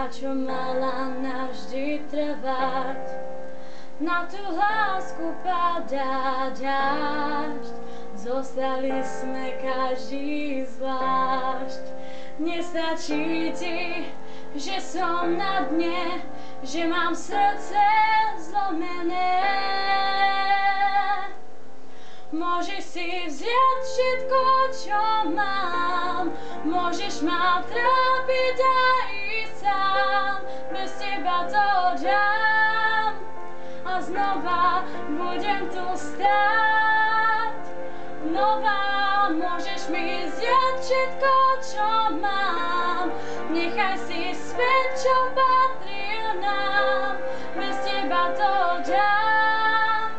čo mala navždy trvať. Na tú lásku padá dážď, zostali sme každý zvlášť. Nestačí ti, že som na dne, že mám srdce zlomené. Môžeš si vziať všetko, čo mám, môžeš ma trápiť a ísť sám, bez teba to dám a znova budem tu stáť. Nová, môžeš mi vziať všetko, čo mám, nechaj si späť, čo patril nám, bez teba to dám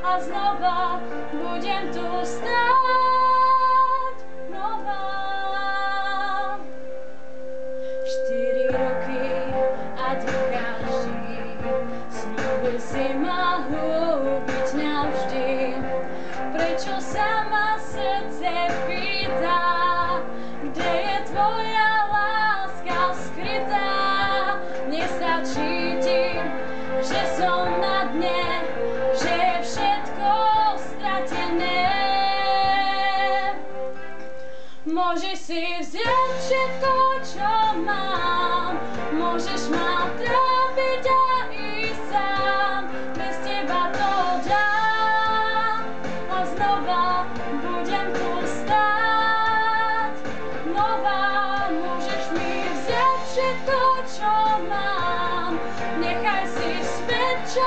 a znova budem tu stáť. Nová. 4 roky a ty každý sľúbil si ma ľúbiť navždy. Prečo sa ma srdce pýta, kde je tvoja láska skrytá? Nestačí ti, že som na dne, že je všetko stratené. Môžeš si vziať všetko, čo mám, môžeš ma trápiť a ísť sám, bez teba to dám a znova budem tu stáť. Nová, môžeš mi vziať všetko, čo mám, nechaj si späť, čo